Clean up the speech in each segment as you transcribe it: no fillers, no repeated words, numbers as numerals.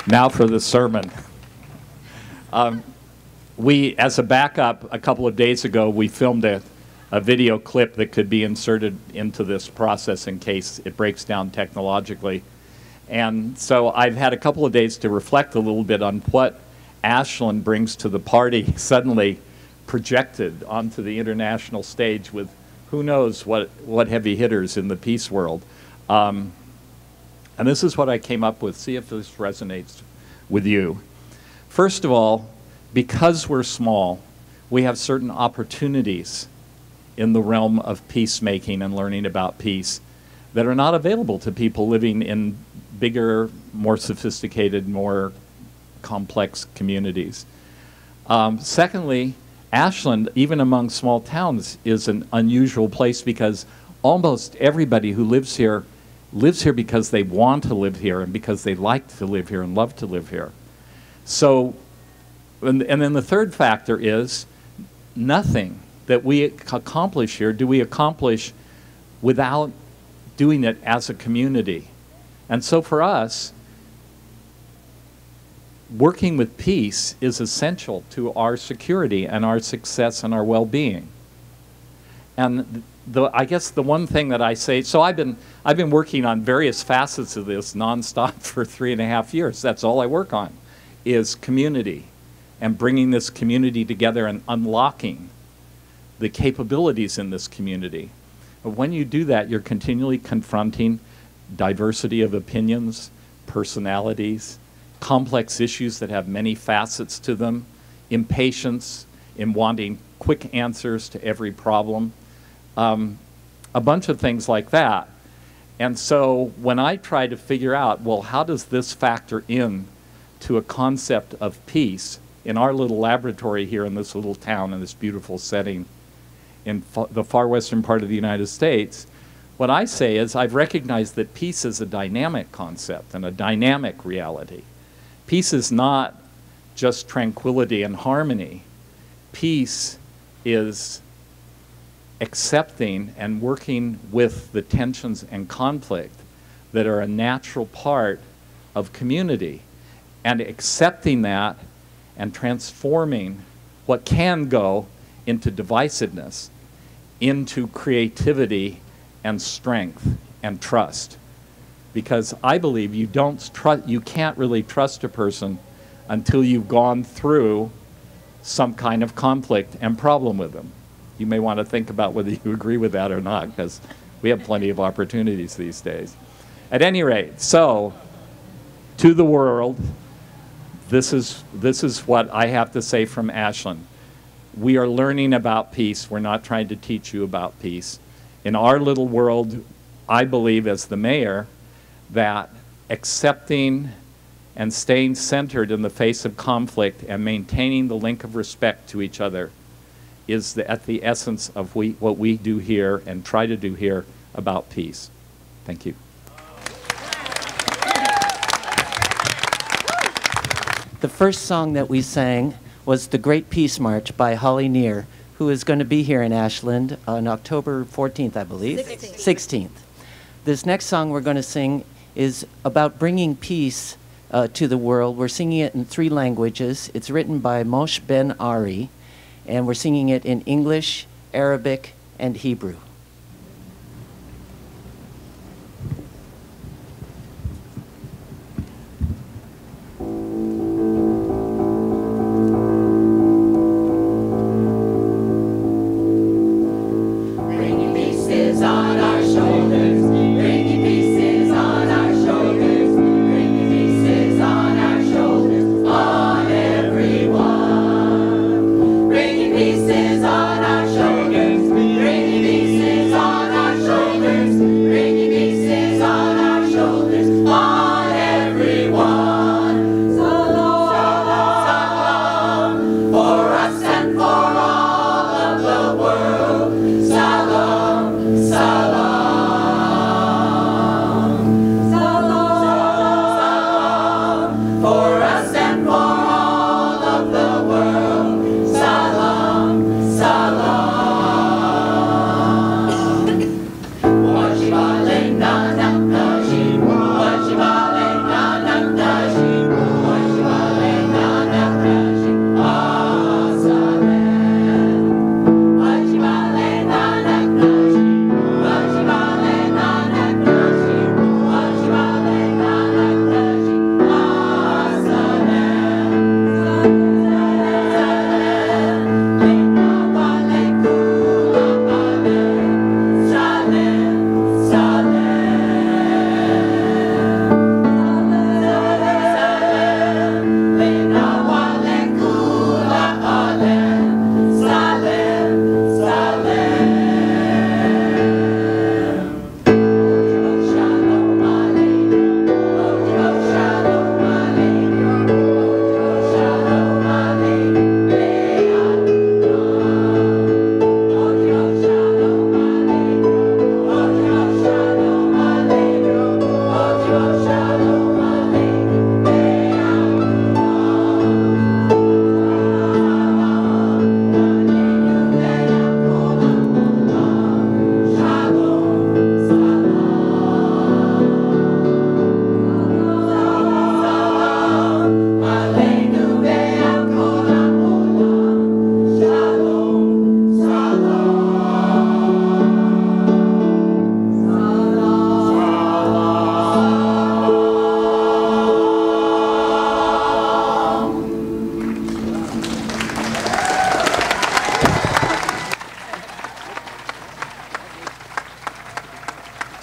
Now for the sermon. As a backup, a couple of days ago, we filmed a video clip that could be inserted into this process in case it breaks down technologically. And so I've had a couple of days to reflect a little bit on what Ashland brings to the party, suddenly projected onto the international stage with who knows what heavy hitters in the peace world. And this is what I came up with. See if this resonates with you. First of all, because we're small, we have certain opportunities in the realm of peacemaking and learning about peace that are not available to people living in bigger, more sophisticated, more complex communities. Secondly, Ashland, even among small towns, is an unusual place because almost everybody who lives here because they want to live here and because they like to live here and love to live here. So, and then the third factor is nothing that we accomplish here do we accomplish without doing it as a community. And so for us, working with peace is essential to our security and our success and our well-being. And I guess the one thing that I say, so I've been working on various facets of this nonstop for 3.5 years. That's all I work on, is community and bringing this community together and unlocking the capabilities in this community. But when you do that, you're continually confronting diversity of opinions, personalities, complex issues that have many facets to them, impatience in wanting quick answers to every problem, a bunch of things like that. And so when I try to figure out, well, how does this factor in to a concept of peace in our little laboratory here in this little town in this beautiful setting in the far western part of the United States, what I say is I've recognized that peace is a dynamic concept and a dynamic reality. Peace is not just tranquility and harmony. Peace is accepting and working with the tensions and conflict that are a natural part of community, and accepting that and transforming what can go into divisiveness into creativity and strength and trust. Because I believe you can't really trust a person until you've gone through some kind of conflict and problem with them. You may want to think about whether you agree with that or not, because we have plenty of opportunities these days. At any rate, so to the world, this is what I have to say from Ashland. We are learning about peace. We're not trying to teach you about peace. In our little world, I believe as the mayor that accepting and staying centered in the face of conflict and maintaining the link of respect to each other is at the essence of what we do here and try to do here about peace. Thank you. The first song that we sang was The Great Peace March by Holly Near, who is going to be here in Ashland on October 14th, I believe. 16th. This next song we're going to sing is about bringing peace to the world. We're singing it in 3 languages. It's written by Moshe Ben Ari, and we're singing it in English, Arabic, and Hebrew. Pieces on our shoulders, bringing pieces.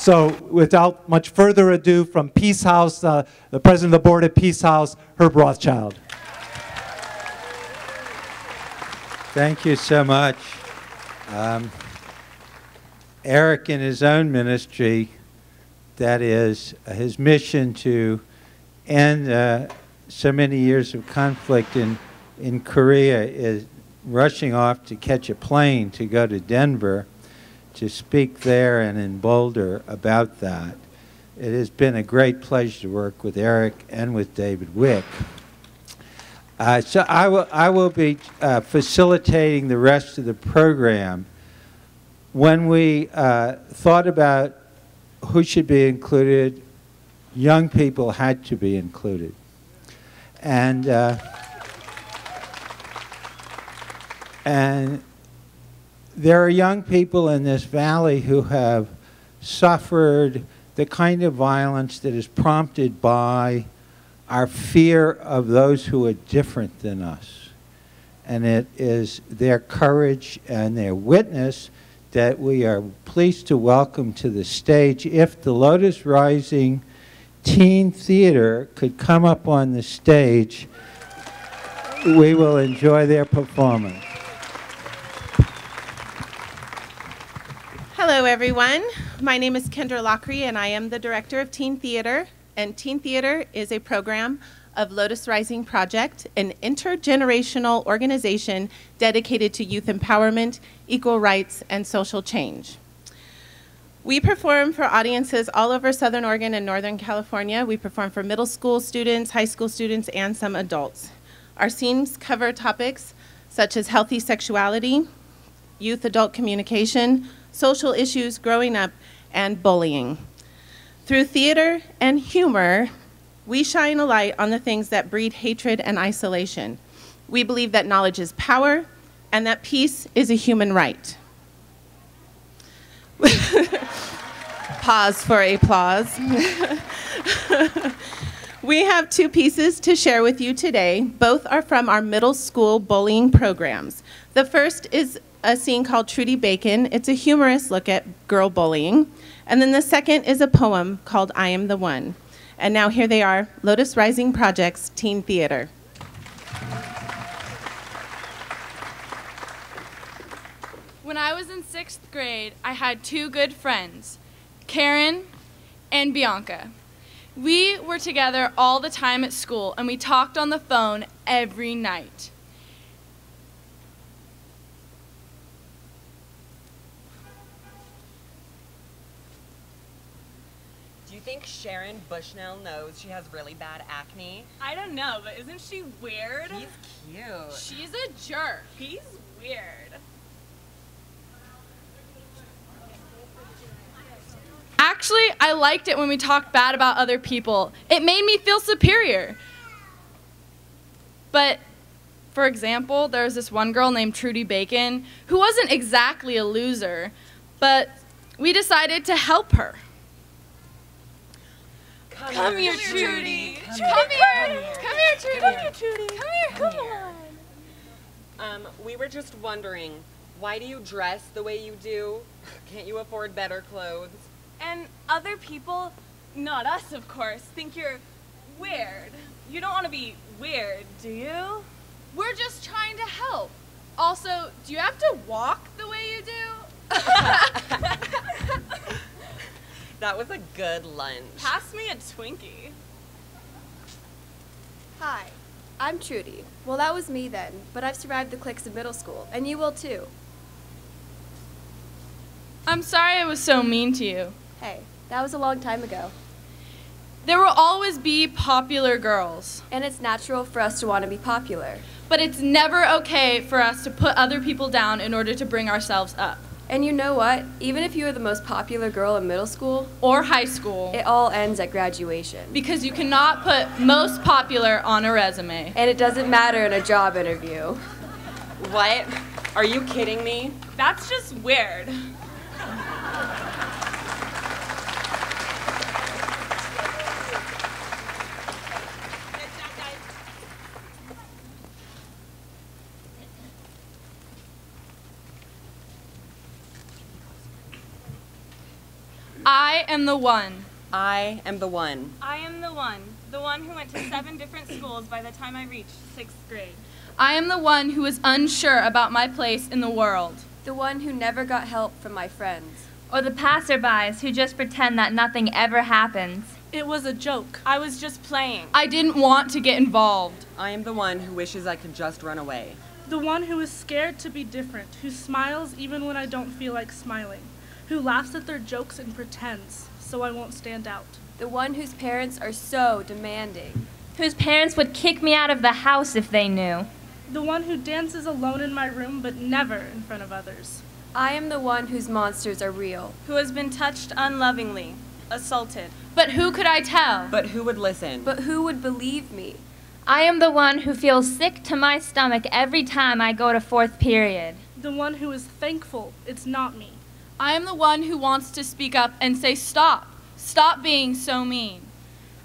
So without much further ado, from Peace House, the president of the board at Peace House, Herb Rothschild. Thank you so much. Eric, in his own ministry, that is his mission to end so many years of conflict in Korea, is rushing off to catch a plane to go to Denver to speak there and in Boulder about that. It has been a great pleasure to work with Eric and with David Wick. So I will be facilitating the rest of the program. When we thought about who should be included, young people had to be included. And there are young people in this valley who have suffered the kind of violence that is prompted by our fear of those who are different than us. And it is their courage and their witness that we are pleased to welcome to the stage. If the Lotus Rising Teen Theater could come up on the stage, we will enjoy their performance. Hello, everyone. My name is Kendra Lockery, and I am the director of Teen Theater. And Teen Theater is a program of Lotus Rising Project, an intergenerational organization dedicated to youth empowerment, equal rights, and social change. We perform for audiences all over Southern Oregon and Northern California. We perform for middle school students, high school students, and some adults. Our scenes cover topics such as healthy sexuality, youth-adult communication, social issues, growing up, and bullying. Through theater and humor, we shine a light on the things that breed hatred and isolation. We believe that knowledge is power and that peace is a human right. Pause for applause. We have two pieces to share with you today. Both are from our middle school bullying programs. The first is a scene called Trudy Bacon. It's a humorous look at girl bullying. And then the second is a poem called I Am the One. And now here they are, Lotus Rising Project's Teen Theater. When I was in 6th grade, I had two good friends, Karen and Bianca. We were together all the time at school, and we talked on the phone every night. Do you think Sharon Bushnell knows she has really bad acne? I don't know, but isn't she weird? He's cute. She's a jerk. He's weird. Actually, I liked it when we talked bad about other people. It made me feel superior. But, for example, there was this one girl named Trudy Bacon who wasn't exactly a loser, but we decided to help her. Come here, Trudy. Come here, Trudy. Come here, Trudy. Come here, come on. We were just wondering, why do you dress the way you do? Can't you afford better clothes? And other people, not us of course, think you're weird. You don't want to be weird, do you? We're just trying to help. Also, do you have to walk the way you do? That was a good lunch. Pass me a Twinkie. Hi, I'm Trudy. Well, that was me then, but I've survived the cliques of middle school, and you will too. I'm sorry I was so mean to you. Hey, that was a long time ago. There will always be popular girls. And it's natural for us to want to be popular. But it's never okay for us to put other people down in order to bring ourselves up. And you know what? Even if you were the most popular girl in middle school or high school, it all ends at graduation. Because you cannot put most popular on a resume. And it doesn't matter in a job interview. What? Are you kidding me? That's just weird. I I am the one. I am the one. I am the one who went to 7 different schools by the time I reached 6th grade. I am the one who is unsure about my place in the world. The one who never got help from my friends. Or the passerbys who just pretend that nothing ever happens. It was a joke. I was just playing. I didn't want to get involved. I am the one who wishes I could just run away. The one who is scared to be different, who smiles even when I don't feel like smiling, who laughs at their jokes and pretends, so I won't stand out. The one whose parents are so demanding. Whose parents would kick me out of the house if they knew. The one who dances alone in my room but never in front of others. I am the one whose monsters are real. Who has been touched unlovingly, assaulted. But who could I tell? But who would listen? But who would believe me? I am the one who feels sick to my stomach every time I go to 4th period. The one who is thankful it's not me. I am the one who wants to speak up and say stop. Stop being so mean.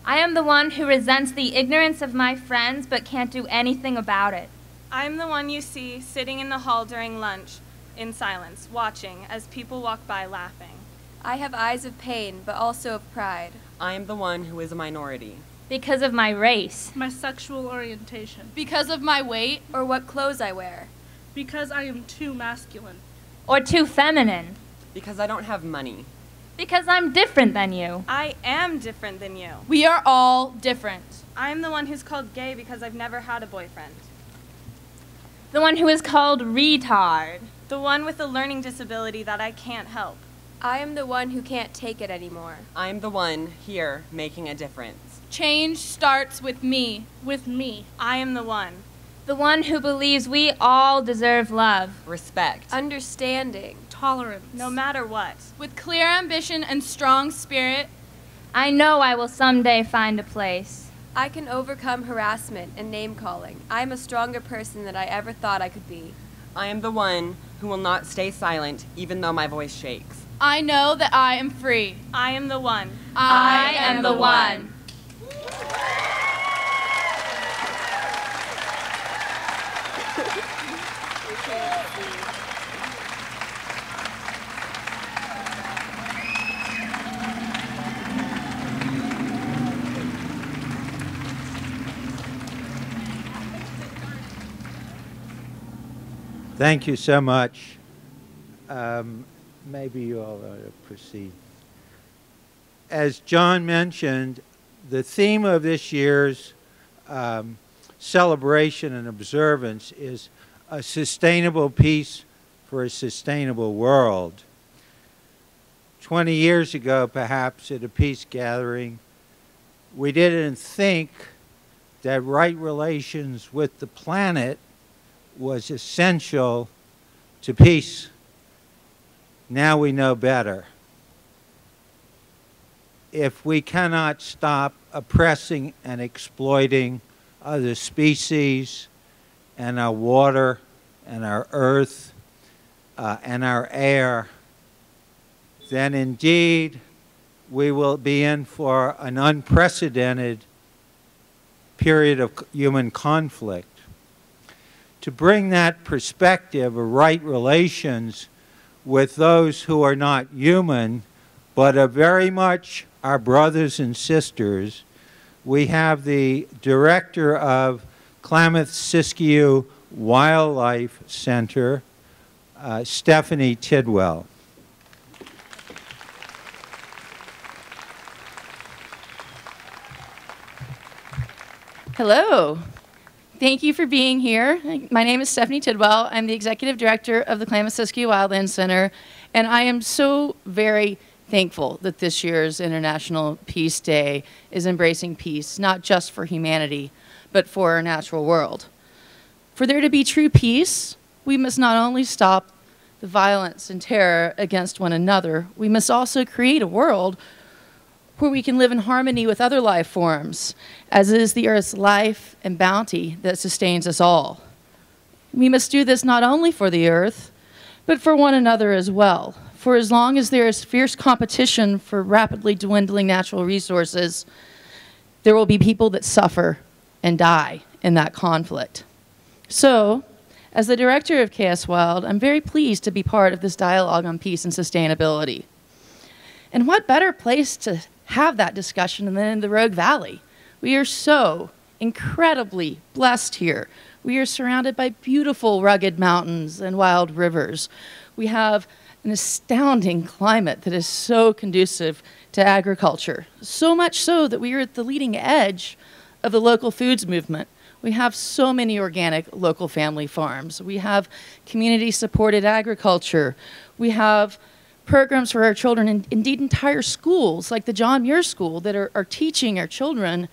I am the one who resents the ignorance of my friends but can't do anything about it. I am the one you see sitting in the hall during lunch, in silence, watching as people walk by laughing. I have eyes of pain, but also of pride. I am the one who is a minority. Because of my race. My sexual orientation. Because of my weight. Or what clothes I wear. Because I am too masculine. Or too feminine. Because I don't have money. Because I'm different than you. I am different than you. We are all different. I am the one who's called gay because I've never had a boyfriend. The one who is called retard. The one with a learning disability that I can't help. I am the one who can't take it anymore. I am the one here making a difference. Change starts with me. With me. I am the one. The one who believes we all deserve love. Respect. Understanding. Tolerance. No matter what. With clear ambition and strong spirit. I know I will someday find a place. I can overcome harassment and name-calling. I am a stronger person than I ever thought I could be. I am the one who will not stay silent even though my voice shakes. I know that I am free. I am the one. I am the one. Thank you so much. Maybe you all ought to proceed. As John mentioned, the theme of this year's celebration and observance is a sustainable peace for a sustainable world. 20 years ago, perhaps, at a peace gathering, we didn't think that right relations with the planet was essential to peace. Now we know better. If we cannot stop oppressing and exploiting other species and our water and our earth and our air, then indeed we will be in for an unprecedented period of human conflict. To bring that perspective of right relations with those who are not human, but are very much our brothers and sisters, we have the director of Klamath-Siskiyou Wildlife Center, Stephanie Tidwell. Hello. Thank you for being here. My name is Stephanie Tidwell. I'm the executive director of the Klamath-Siskiyou Wildland Center, and I am so very thankful that this year's International Peace Day is embracing peace, not just for humanity, but for our natural world. For there to be true peace, we must not only stop the violence and terror against one another, we must also create a world where we can live in harmony with other life forms, as is the Earth's life and bounty that sustains us all. We must do this not only for the Earth, but for one another as well. For as long as there is fierce competition for rapidly dwindling natural resources, there will be people that suffer and die in that conflict. So, as the director of KS Wild, I'm very pleased to be part of this dialogue on peace and sustainability. And what better place to have that discussion than in the Rogue Valley? We are so incredibly blessed here. We are surrounded by beautiful rugged mountains and wild rivers. We have an astounding climate that is so conducive to agriculture, so much so that we are at the leading edge of the local foods movement. We have so many organic local family farms. We have community-supported agriculture. We have programs for our children, and indeed entire schools, like the John Muir School, that are teaching our children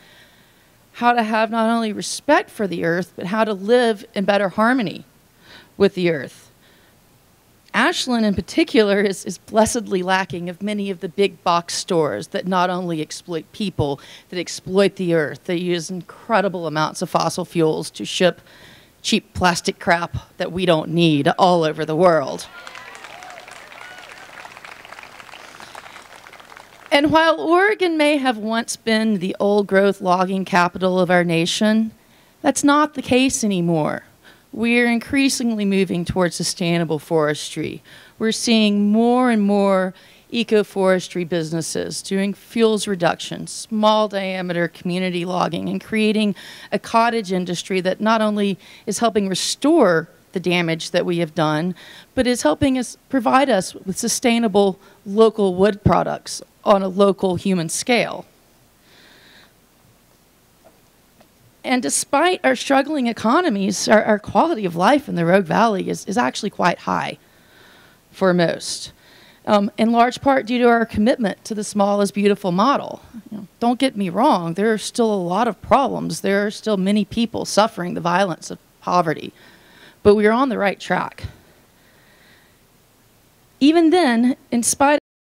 how to have not only respect for the earth, but how to live in better harmony with the earth. Ashland in particular is blessedly lacking of many of the big box stores that not only exploit people, that exploit the earth. They use incredible amounts of fossil fuels to ship cheap plastic crap that we don't need all over the world. And while Oregon may have once been the old-growth logging capital of our nation, that's not the case anymore. We're increasingly moving towards sustainable forestry. We're seeing more and more eco-forestry businesses doing fuels reduction, small diameter community logging, and creating a cottage industry that not only is helping restore the damage that we have done, but is helping us provide us with sustainable local wood products on a local human scale. And despite our struggling economies, our quality of life in the Rogue Valley is actually quite high for most, in large part due to our commitment to the small is beautiful model. Don't get me wrong, there are still a lot of problems. There are still many people suffering the violence of poverty, but we are on the right track. Even then, in spite